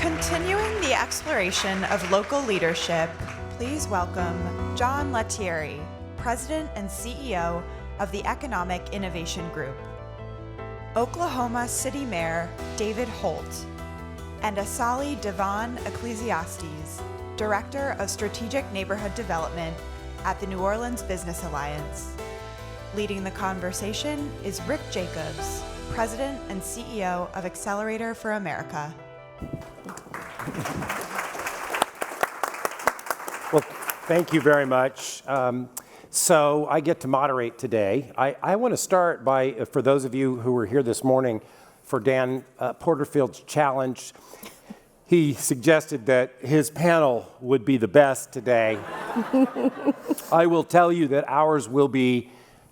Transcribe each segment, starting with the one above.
Continuing the exploration of local leadership, please welcome John Lettieri, President and CEO of the Economic Innovation Group, Oklahoma City Mayor David Holt, and Asali Devan Ecclesiastes, Director of Strategic Neighborhood Development at the New Orleans Business Alliance. Leading the conversation is Rick Jacobs, President and CEO of Accelerator for America. Well, thank you very much. So I get to moderate today. I want to start by, for those of you who were here this morning for Dan Porterfield's challenge, he suggested that his panel would be the best today. I will tell you that ours will be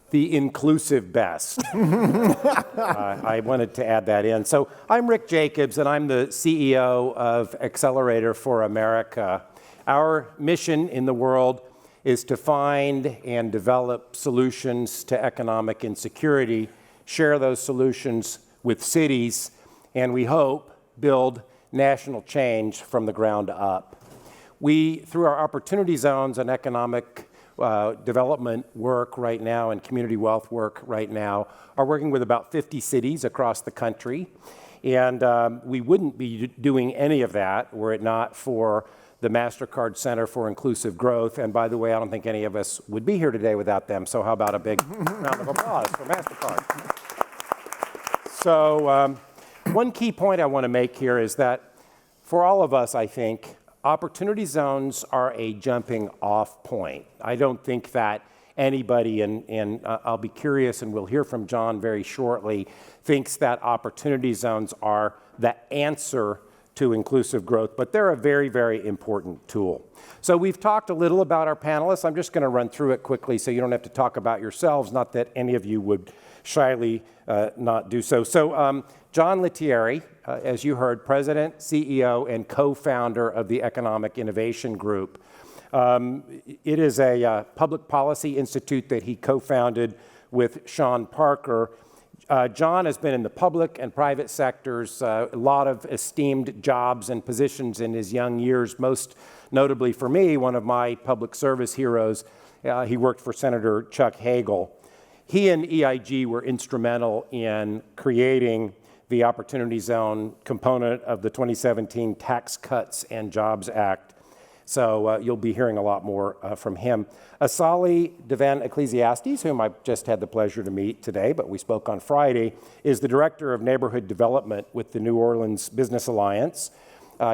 the inclusive best. I wanted to add that in. So I'm Rick Jacobs, and I'm the CEO of Accelerator for America. Our mission in the world is to find and develop solutions to economic insecurity, share those solutions with cities, and we hope build national change from the ground up. We, through our opportunity zones and economic development work right now and community wealth work right now, are working with about 50 cities across the country. And we wouldn't be doing any of that were it not for the MasterCard Center for Inclusive Growth. And by the way, I don't think any of us would be here today without them. So how about a big round of applause for MasterCard? So one key point I want to make here is that for all of us, I think, opportunity zones are a jumping off point. I don't think that anybody, and I'll be curious and we'll hear from John very shortly, thinks that opportunity zones are the answer to inclusive growth, but they're a very, very important tool. So we've talked a little about our panelists. I'm just going to run through it quickly so you don't have to talk about yourselves, not that any of you would shyly not do so. So John Lettieri, as you heard, President, CEO, and co-founder of the Economic Innovation Group. It is a public policy institute that he co-founded with Sean Parker. John has been in the public and private sectors, a lot of esteemed jobs and positions in his young years, most notably for me, one of my public service heroes. He worked for Senator Chuck Hagel. He and EIG were instrumental in creating the Opportunity Zone component of the 2017 Tax Cuts and Jobs Act. So you'll be hearing a lot more from him. Asali Devan Ecclesiastes, whom I just had the pleasure to meet today, but we spoke on Friday, is the Director of Neighborhood Development with the New Orleans Business Alliance.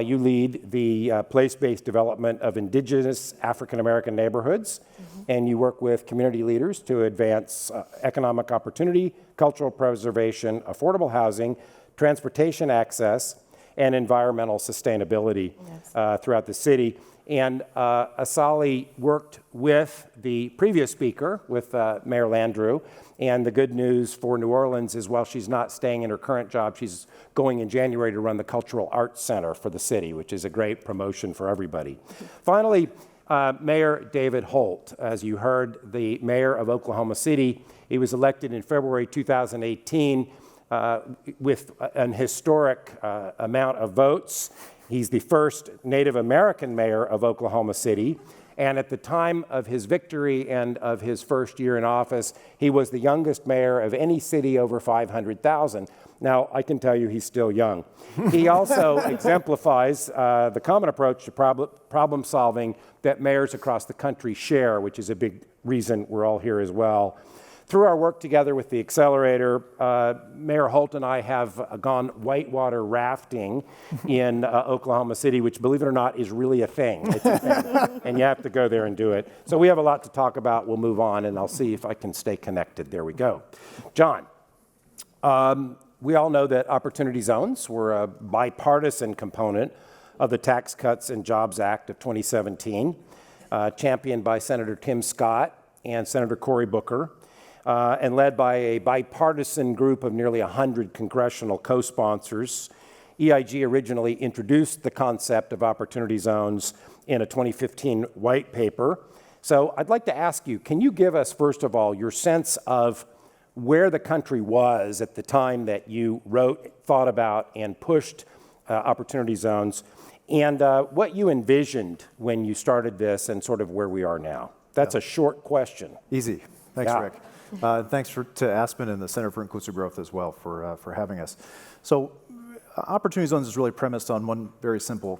You lead the place-based development of indigenous African-American neighborhoods, and you work with community leaders to advance economic opportunity, cultural preservation, affordable housing, transportation access, and environmental sustainability throughout the city. And Asali worked with the previous speaker, with Mayor Landrieu, and the good news for New Orleans is while she's not staying in her current job, she's going in January to run the Cultural Arts Center for the city, which is a great promotion for everybody. Finally, Mayor David Holt, as you heard, the mayor of Oklahoma City. He was elected in February 2018 with an historic amount of votes. He's the first Native American mayor of Oklahoma City. And at the time of his victory and of his first year in office, he was the youngest mayor of any city over 500,000. Now, I can tell you he's still young. He also exemplifies the common approach to problem solving that mayors across the country share, which is a big reason we're all here as well. Through our work together with the Accelerator, Mayor Holt and I have gone whitewater rafting in Oklahoma City, which, believe it or not, is really a thing. It's a thing, and you have to go there and do it. So we have a lot to talk about. We'll move on, and I'll see if I can stay connected. There we go. John, we all know that opportunity zones were a bipartisan component of the Tax Cuts and Jobs Act of 2017, championed by Senator Tim Scott and Senator Cory Booker. And led by a bipartisan group of nearly 100 congressional co-sponsors. EIG originally introduced the concept of opportunity zones in a 2015 white paper. So I'd like to ask you, can you give us, first of all, your sense of where the country was at the time that you wrote, thought about, and pushed opportunity zones, and what you envisioned when you started this and sort of where we are now. That's a short question. Easy. Thanks, Yeah. Rick. Thanks to Aspen and the Center for Inclusive Growth as well for having us. So Opportunity Zones is really premised on one very simple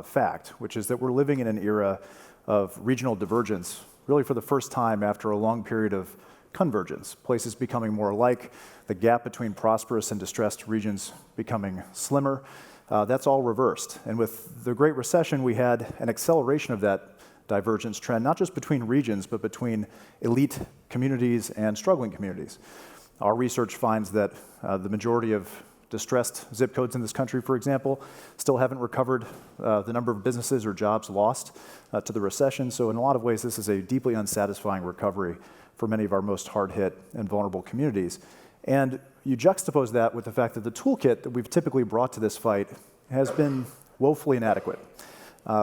fact, which is that we're living in an era of regional divergence, really for the first time after a long period of convergence, places becoming more alike, the gap between prosperous and distressed regions becoming slimmer. That's all reversed. And with the Great Recession, we had an acceleration of that divergence trend, not just between regions, but between elite communities and struggling communities. Our research finds that the majority of distressed zip codes in this country, for example, still haven't recovered the number of businesses or jobs lost to the recession. So in a lot of ways, this is a deeply unsatisfying recovery for many of our most hard-hit and vulnerable communities. And you juxtapose that with the fact that the toolkit that we've typically brought to this fight has been woefully inadequate.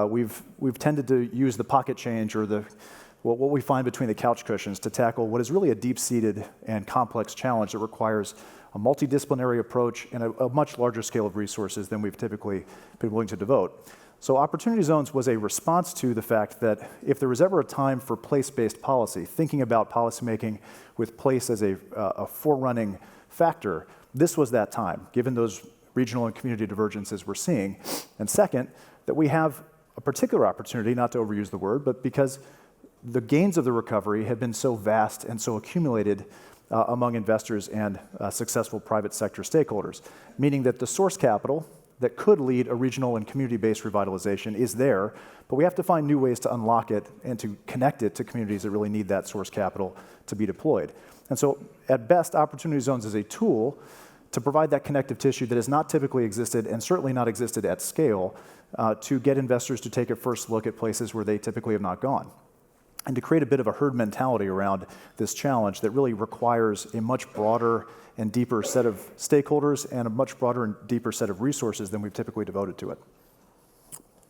We've tended to use the pocket change or what we find between the couch cushions to tackle what is really a deep-seated and complex challenge that requires a multidisciplinary approach and a much larger scale of resources than we've typically been willing to devote. So Opportunity Zones was a response to the fact that if there was ever a time for place-based policy, thinking about policymaking with place as a forerunning factor, this was that time, given those regional and community divergences we're seeing. And second, that we have a particular opportunity, not to overuse the word, but because the gains of the recovery have been so vast and so accumulated among investors and successful private sector stakeholders, meaning that the source capital that could lead a regional and community-based revitalization is there, but we have to find new ways to unlock it and to connect it to communities that really need that source capital to be deployed. And so at best, Opportunity Zones is a tool to provide that connective tissue that has not typically existed and certainly not existed at scale to get investors to take a first look at places where they typically have not gone, and to create a bit of a herd mentality around this challenge that really requires a much broader and deeper set of stakeholders and a much broader and deeper set of resources than we've typically devoted to it.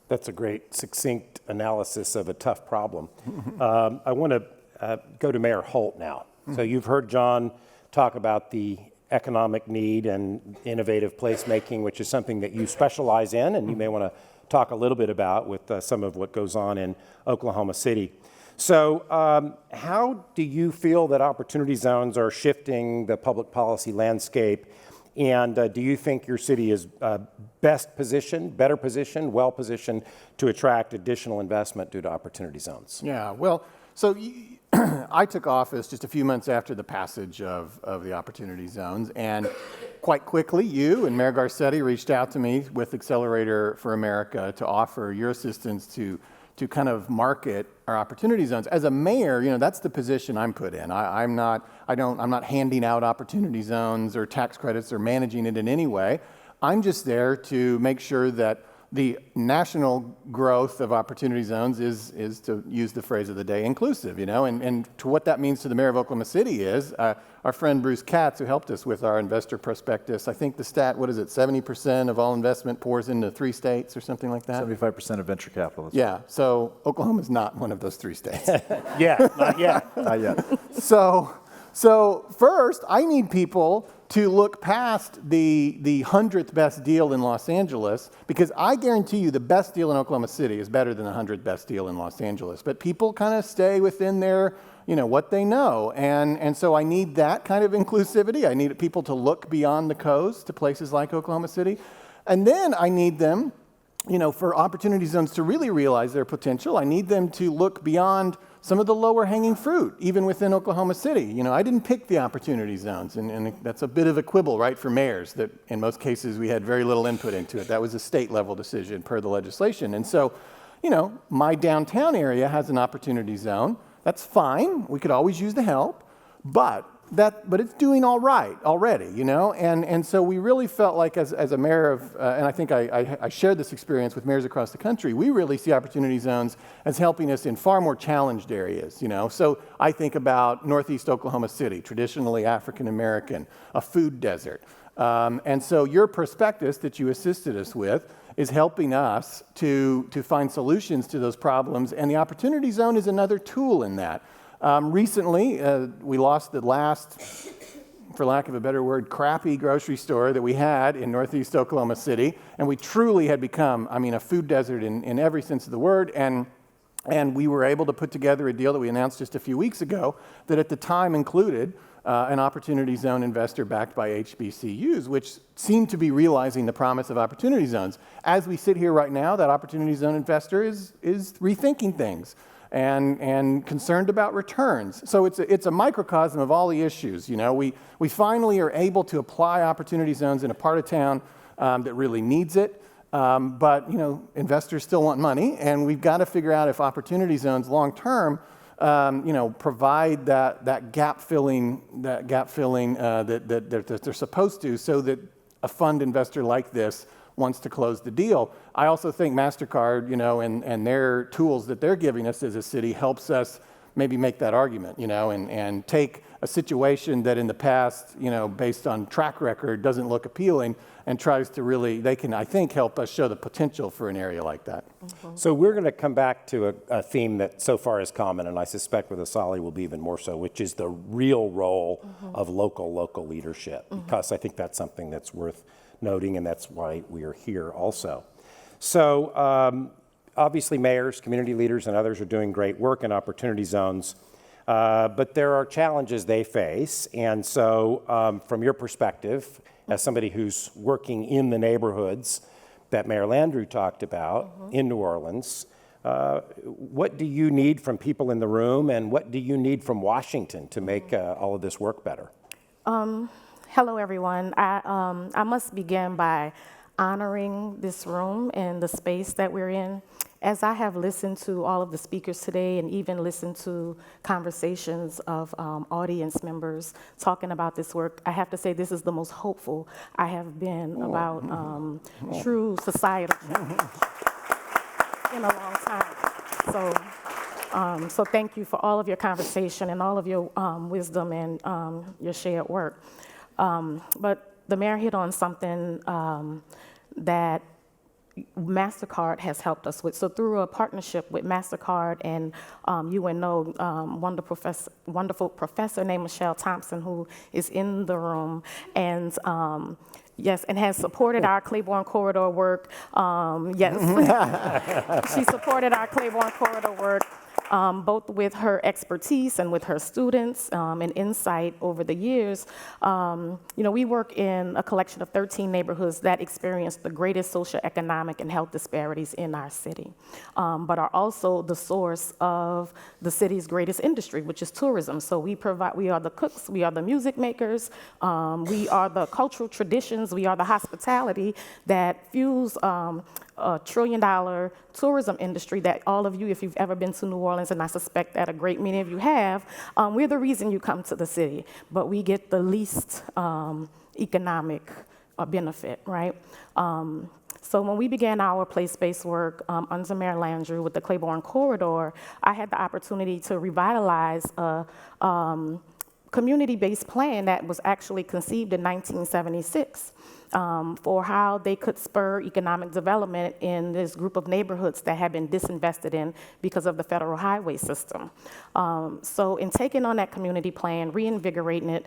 That's a great, succinct analysis of a tough problem. I want to go to Mayor Holt now. So you've heard John talk about the economic need and innovative placemaking, which is something that you specialize in, and you may want to talk a little bit about with some of what goes on in Oklahoma City. So how do you feel that Opportunity Zones are shifting the public policy landscape? And do you think your city is best positioned, better positioned, well positioned to attract additional investment due to Opportunity Zones? Yeah, well, so I took office just a few months after the passage of the Opportunity Zones, and quite quickly, you and Mayor Garcetti reached out to me with Accelerator for America to offer your assistance to kind of market our Opportunity Zones. As a mayor, that's the position I'm put in. I'm not handing out Opportunity Zones or tax credits or managing it in any way. I'm just there to make sure that the national growth of Opportunity Zones is, to use the phrase of the day, inclusive, and to what that means to the mayor of Oklahoma City is, our friend Bruce Katz, who helped us with our investor prospectus, I think the stat, 70% of all investment pours into 3 states or something like that? 75% of venture capital. Yeah, so Oklahoma's not one of those 3 states. Yeah, not yet. Not yet. So first, I need people to look past the 100th best deal in Los Angeles, because I guarantee you the best deal in Oklahoma City is better than the 100th best deal in Los Angeles. But people kind of stay within their, what they know. And so I need that kind of inclusivity. I need people to look beyond the coast to places like Oklahoma City. And then I need them, for Opportunity Zones to really realize their potential, I need them to look beyond some of the lower hanging fruit, even within Oklahoma City. I didn't pick the Opportunity Zones, and that's a bit of a quibble, right, for mayors, that in most cases we had very little input into it. That was a state level decision per the legislation. And so, my downtown area has an Opportunity Zone. That's fine. We could always use the help, but it's doing all right already, and so we really felt like as a mayor of, and I think I shared this experience with mayors across the country, we really see Opportunity Zones as helping us in far more challenged areas, So I think about Northeast Oklahoma City, traditionally African American, a food desert. And so your prospectus that you assisted us with is helping us to find solutions to those problems, and the Opportunity Zone is another tool in that. Recently, we lost the last for lack of a better word, crappy grocery store that we had in Northeast Oklahoma City, and we truly had become, I mean, a food desert in every sense of the word, and we were able to put together a deal that we announced just a few weeks ago that at the time included an Opportunity Zone investor backed by HBCUs, which seemed to be realizing the promise of Opportunity Zones. As we sit here right now, that Opportunity Zone investor is rethinking things and concerned about returns. So it's a microcosm of all the issues. You know, we finally are able to apply Opportunity Zones in a part of town that really needs it. But you know, investors still want money, and we've got to figure out if Opportunity Zones long term, you know, provide that gap filling that they're supposed to, so that a fund investor like this wants to close the deal. I also think MasterCard, you know, and their tools that they're giving us as a city helps us maybe make that argument, you know, and take a situation that in the past, you know, based on track record, doesn't look appealing, and tries to really, they can, I think, help us show the potential for an area like that. Mm-hmm. So we're going to come back to a theme that so far is common, and I suspect with Asali will be even more so, which is the real role of local leadership, because I think that's something that's worth noting, and that's why we are here also. So obviously mayors, community leaders, and others are doing great work in Opportunity Zones, but there are challenges they face, and so from your perspective, as somebody who's working in the neighborhoods that Mayor Landrieu talked about in New Orleans, what do you need from people in the room, and what do you need from Washington to make all of this work better? Hello, everyone. I must begin by honoring this room and the space that we're in. As I have listened to all of the speakers today and even listened to conversations of audience members talking about this work, I have to say this is the most hopeful I have been about true societal change in a long time. So thank you for all of your conversation and all of your wisdom and your shared work. But the mayor hit on something that MasterCard has helped us with. So through a partnership with MasterCard and UNO, wonderful professor named Michelle Thompson, who is in the room, and yes, and has supported our Claiborne Corridor work. Yes, she supported our Claiborne Corridor work. Both with her expertise and with her students and insight over the years. You know, we work in a collection of 13 neighborhoods that experience the greatest socioeconomic and health disparities in our city, but are also the source of the city's greatest industry, which is tourism. So we are the cooks, we are the music makers, we are the cultural traditions, we are the hospitality that fuels a $1 trillion tourism industry that all of you, if you've ever been to New Orleans, and I suspect that a great many of you have, we're the reason you come to the city, but we get the least economic benefit, right? So when we began our place-based work under Mayor Landrieu with the Claiborne Corridor, I had the opportunity to revitalize a community-based plan that was actually conceived in 1976. For how they could spur economic development in this group of neighborhoods that had been disinvested in because of the federal highway system. So in taking on that community plan, reinvigorating it,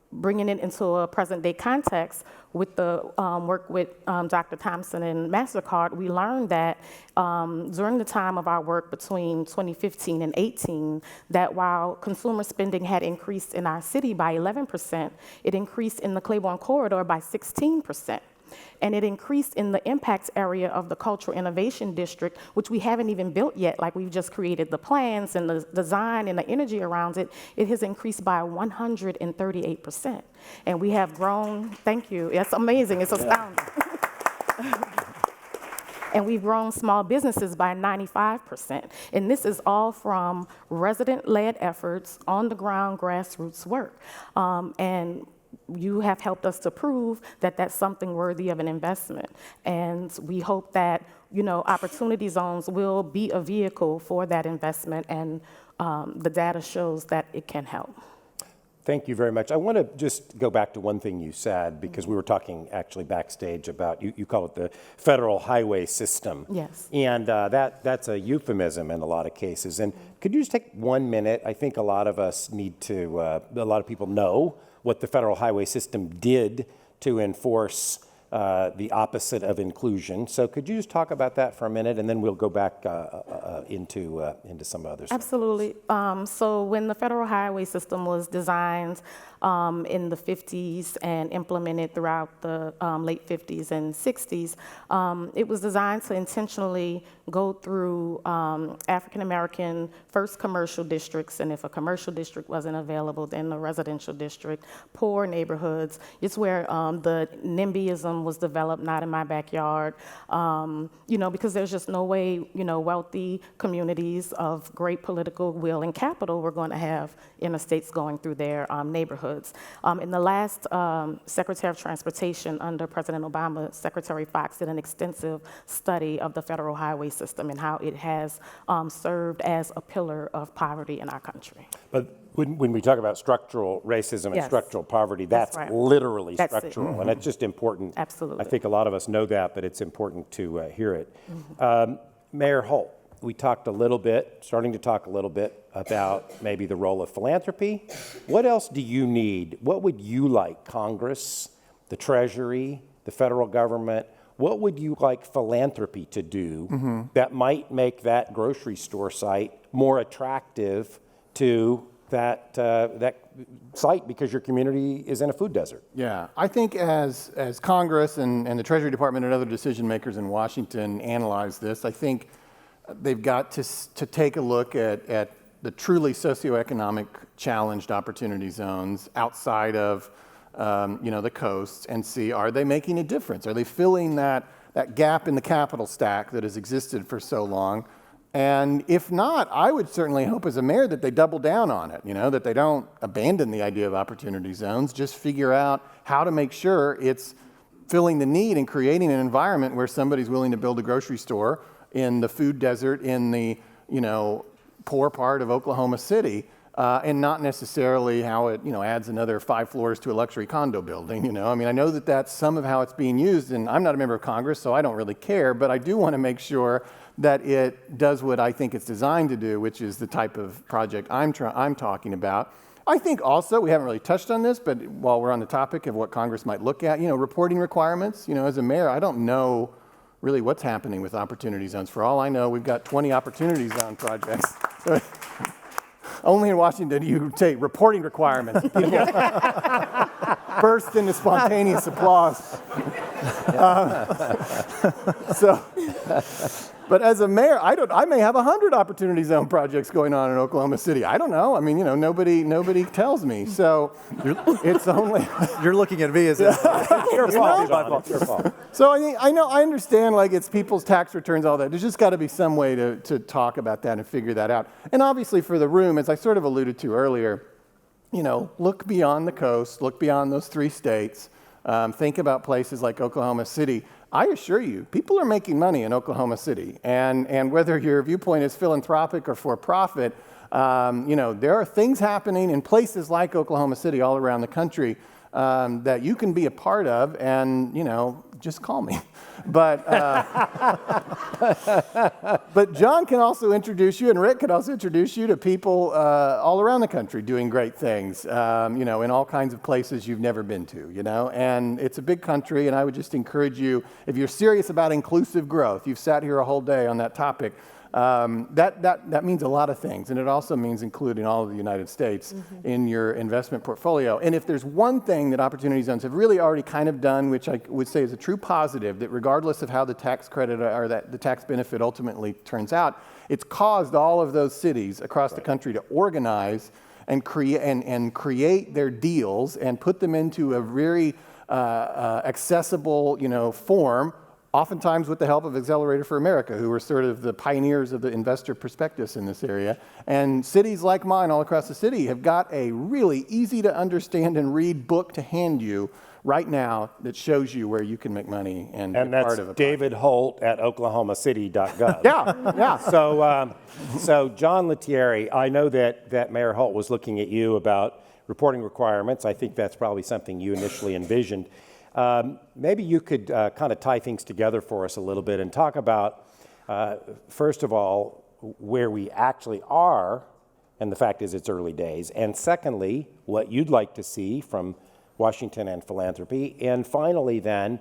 bringing it into a present-day context with the work with Dr. Thompson and MasterCard, we learned that during the time of our work between 2015 and 18, that while consumer spending had increased in our city by 11%, it increased in the Claiborne Corridor by 16%. And it increased in the impacts area of the Cultural Innovation District, which we haven't even built yet, like we've just created the plans and the design and the energy around it. It has increased by 138%. And we have grown, thank you, it's amazing, it's astounding. And we've grown small businesses by 95%. And this is all from resident-led efforts, on-the-ground grassroots work. And you have helped us to prove that that's something worthy of an investment. And we hope that, you know, Opportunity Zones will be a vehicle for that investment, and the data shows that it can help. Thank you very much. I want to just go back to one thing you said, because we were talking actually backstage about, you call it the federal highway system. Yes. And that's a euphemism in a lot of cases. And could you just take 1 minute? I think a lot of us need to, a lot of people know what the federal highway system did to enforce the opposite of inclusion. So could you just talk about that for a minute, and then we'll go back into some others. Absolutely. So when the federal highway system was designed in the 50s and implemented throughout the late 50s and 60s, it was designed to intentionally go through African American first commercial districts, and if a commercial district wasn't available, then the residential district, poor neighborhoods. It's where the NIMBYism was developed, not in my backyard, because there's just no way, wealthy communities of great political will and capital were going to have interstates going through their neighborhoods. In the last Secretary of Transportation under President Obama, Secretary Fox did an extensive study of the federal highway system and how it has served as a pillar of poverty in our country. But when we talk about structural racism and Yes. structural poverty, that's right. literally That's it. structural, and it's just important. Absolutely. I think a lot of us know that, but it's important to hear it. Mayor Holt, we talked a little bit, starting to talk a little bit about maybe the role of philanthropy. What else do you need? What would you like Congress, the Treasury, the federal government, what would you like philanthropy to do that might make that grocery store site more attractive to that site because your community is in a food desert? Yeah, I think as Congress and the Treasury Department and other decision makers in Washington analyze this, I think they've got to take a look at the truly socioeconomic challenged opportunity zones outside of the coasts and see, are they making a difference? Are they filling that gap in the capital stack that has existed for so long? And if not, I would certainly hope as a mayor that they double down on it, that they don't abandon the idea of opportunity zones, just figure out how to make sure it's filling the need and creating an environment where somebody's willing to build a grocery store in the food desert in the, poor part of Oklahoma City, and not necessarily how it, adds another 5 floors to a luxury condo building, I mean, I know that that's some of how it's being used, and I'm not a member of Congress, so I don't really care, but I do want to make sure that it does what I think it's designed to do, which is the type of project I'm talking about. I think also, we haven't really touched on this, but while we're on the topic of what Congress might look at, reporting requirements, as a mayor, I don't know really what's happening with opportunity zones. For all I know, we've got 20 opportunity zone projects. Only in Washington do you take reporting requirements. People burst into spontaneous applause. But as a mayor, I may have 100 opportunity zone projects going on in Oklahoma City. I don't know. I mean, nobody tells me. So it's only You're looking at me as if Your fault, John. It's your fault. So I understand, like, it's people's tax returns, all that. There's just got to be some way to talk about that and figure that out. And obviously for the room, as I sort of alluded to earlier, look beyond the coast, look beyond those 3 states, think about places like Oklahoma City. I assure you, people are making money in Oklahoma City. And whether your viewpoint is philanthropic or for-profit, there are things happening in places like Oklahoma City all around the country that you can be a part of, and, just call me. But John can also introduce you, and Rick can also introduce you to people all around the country doing great things, in all kinds of places you've never been to, And it's a big country, and I would just encourage you, if you're serious about inclusive growth, you've sat here a whole day on that topic, that means a lot of things, and it also means including all of the United States in your investment portfolio. And if there's one thing that opportunity zones have really already kind of done, which I would say is a true positive, that regardless of how the tax credit or that the tax benefit ultimately turns out, it's caused all of those cities across the country to organize and create their deals and put them into a very accessible, form. Oftentimes with the help of Accelerator for America, who were sort of the pioneers of the investor prospectus in this area. And cities like mine all across the city have got a really easy to understand and read book to hand you right now that shows you where you can make money and be that's part of it. David Holt at oklahomacity.gov. Yeah. So John Lettieri, I know that Mayor Holt was looking at you about reporting requirements. I think that's probably something you initially envisioned. Maybe you could kind of tie things together for us a little bit and talk about, first of all, where we actually are And the fact is, it's early days. And secondly, what you'd like to see from Washington and philanthropy. And finally, then,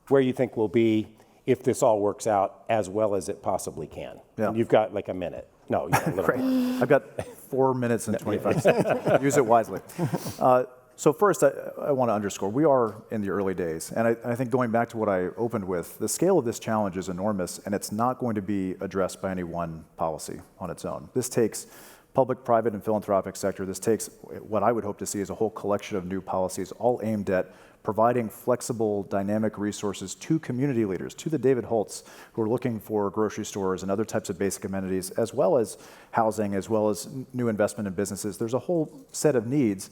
where you think we'll be if this all works out as well as it possibly can. Yeah. And you've got like a minute. No, you got a little Great. more. I've got 4 minutes and 25 seconds. Use it wisely. So first, I want to underscore, we are in the early days. And I think going back to what I opened with, the scale of this challenge is enormous, and it's not going to be addressed by any one policy on its own. This takes public, private, and philanthropic sector. This takes what I would hope to see as a whole collection of new policies, all aimed at providing flexible, dynamic resources to community leaders, to the David Holtz, who are looking for grocery stores and other types of basic amenities, as well as housing, as well as new investment in businesses. There's a whole set of needs,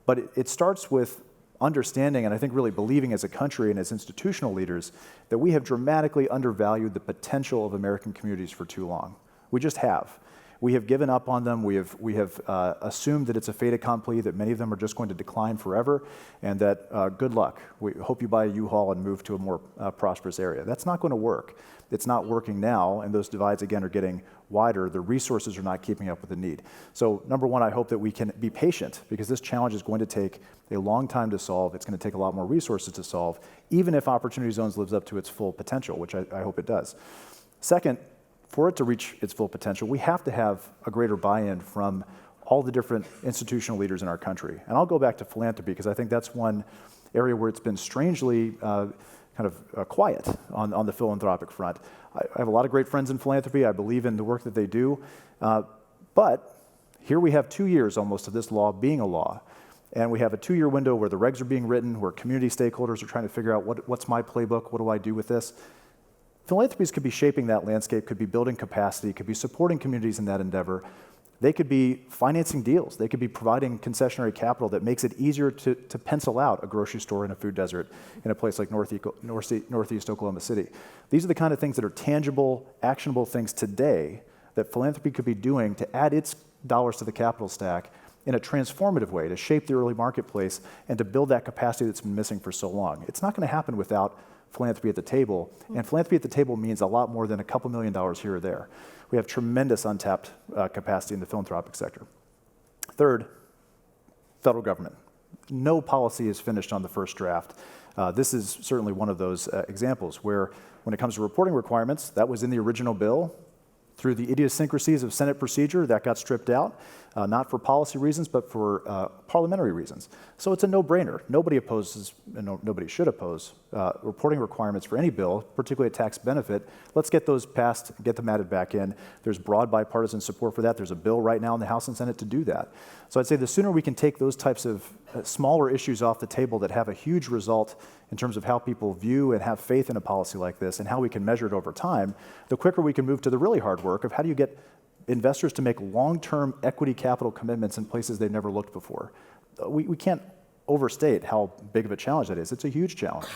but it starts with understanding and I think really believing as a country and as institutional leaders that we have dramatically undervalued the potential of American communities for too long. We just have. We have given up on them. We have assumed that it's a fait accompli, that many of them are just going to decline forever, and that good luck. We hope you buy a U-Haul and move to a more prosperous area. That's not going to work. It's not working now, and those divides, again, are getting wider. The resources are not keeping up with the need. So, number one, I hope that we can be patient, because this challenge is going to take a long time to solve. It's going to take a lot more resources to solve, even if Opportunity Zones lives up to its full potential, which I hope it does. Second, for it to reach its full potential, we have to have a greater buy-in from all the different institutional leaders in our country. And I'll go back to philanthropy, because I think that's one area where it's been strangely quiet on the philanthropic front. I have a lot of great friends in philanthropy. I believe in the work that they do. But here we have 2 years almost of this law being a law. And we have a 2-year window where the regs are being written, where community stakeholders are trying to figure out what's my playbook, what do I do with this? Philanthropies could be shaping that landscape, could be building capacity, could be supporting communities in that endeavor. They could be financing deals. They could be providing concessionary capital that makes it easier to pencil out a grocery store in a food desert in a place like Northeast Oklahoma City. These are the kind of things that are tangible, actionable things today that philanthropy could be doing to add its dollars to the capital stack in a transformative way to shape the early marketplace and to build that capacity that's been missing for so long. It's not going to happen without philanthropy at the table, and philanthropy at the table means a lot more than a couple $1 million here or there. We have tremendous untapped capacity in the philanthropic sector. Third, federal government. No policy is finished on the first draft. This is certainly one of those examples where when it comes to reporting requirements, that was in the original bill. Through the idiosyncrasies of Senate procedure, that got stripped out, not for policy reasons, but for parliamentary reasons. So it's a no-brainer. Nobody opposes, and nobody should oppose, reporting requirements for any bill, particularly a tax benefit. Let's get those passed, get them added back in. There's broad bipartisan support for that. There's a bill right now in the House and Senate to do that. So I'd say the sooner we can take those types of smaller issues off the table that have a huge result in terms of how people view and have faith in a policy like this and how we can measure it over time, the quicker we can move to the really hard work of how do you get investors to make long-term equity capital commitments in places they've never looked before. We can't overstate how big of a challenge that is. It's a huge challenge.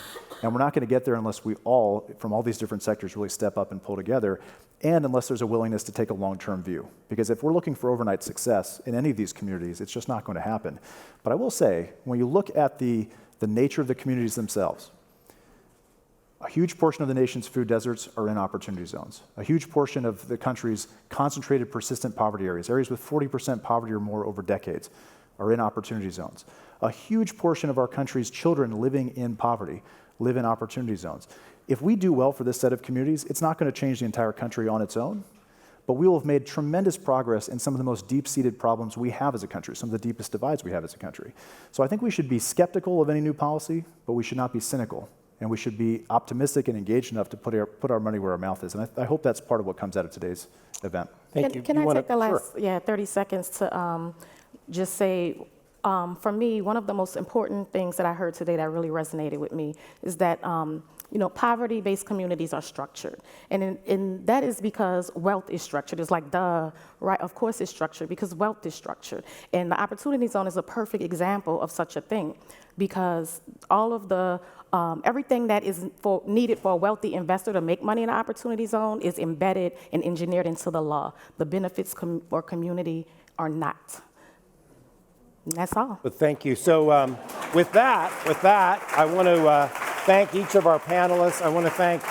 And we're not going to get there unless we all, from all these different sectors, really step up and pull together, and unless there's a willingness to take a long-term view. Because if we're looking for overnight success in any of these communities, it's just not going to happen. But I will say, when you look at the nature of the communities themselves, a huge portion of the nation's food deserts are in opportunity zones. A huge portion of the country's concentrated persistent poverty areas with 40% poverty or more over decades, are in opportunity zones. A huge portion of our country's children living in poverty live in opportunity zones. If we do well for this set of communities, it's not going to change the entire country on its own, but we will have made tremendous progress in some of the most deep-seated problems we have as a country, some of the deepest divides we have as a country. So I think we should be skeptical of any new policy, but we should not be cynical. And we should be optimistic and engaged enough to put our money where our mouth is. And I hope that's part of what comes out of today's event. Thank you. Can I take the last 30 seconds to just say, for me, one of the most important things that I heard today that really resonated with me is that poverty-based communities are structured. And that is because wealth is structured. It's like, duh, right? Of course it's structured because wealth is structured. And the Opportunity Zone is a perfect example of such a thing, because all of the everything that is needed for a wealthy investor to make money in the Opportunity Zone is embedded and engineered into the law. The benefits for community are not. And that's all. Well, thank you. So with that, I want to thank each of our panelists. I want to thank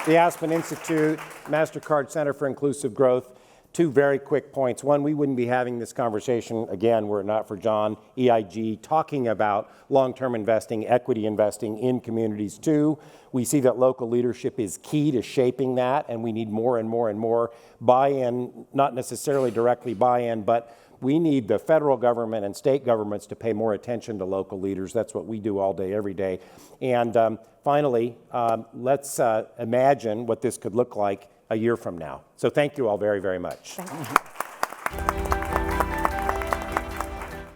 the Aspen Institute, MasterCard Center for Inclusive Growth, Two very quick points. One, we wouldn't be having this conversation, again, were it not for John, EIG, talking about long-term investing, equity investing in communities. Two, we see that local leadership is key to shaping that, and we need more and more and more buy-in, not necessarily directly buy-in, but we need the federal government and state governments to pay more attention to local leaders. That's what we do all day, every day. And finally, let's imagine what this could look like a year from now. So thank you all very, very much. Thank you.